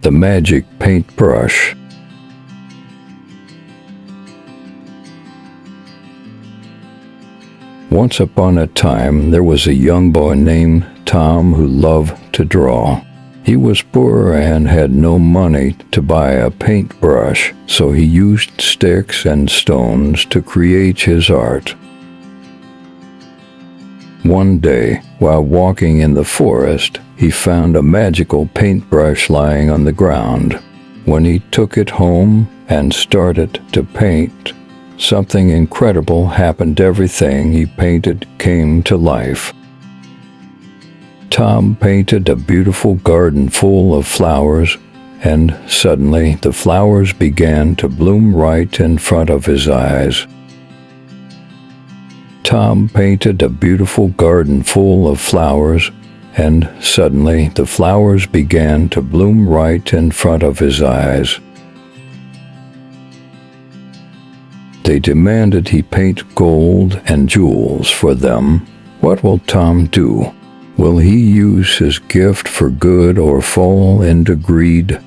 The magic paintbrush. Once upon a time, there was a young boy named Tom who loved to draw. He was poor and had no money to buy a paintbrush, so he used sticks and stones to create his art. One day, while walking in the forest, he found a magical paintbrush lying on the ground. When he took it home and started to paint, something incredible happened. Everything he painted came to life. Tom painted a beautiful garden full of flowers, and suddenly the flowers began to bloom right in front of his eyes. Tom painted a beautiful garden full of flowers, and suddenly the flowers began to bloom right in front of his eyes. They demanded he paint gold and jewels for them. What will Tom do? Will he use his gift for good or fall into greed?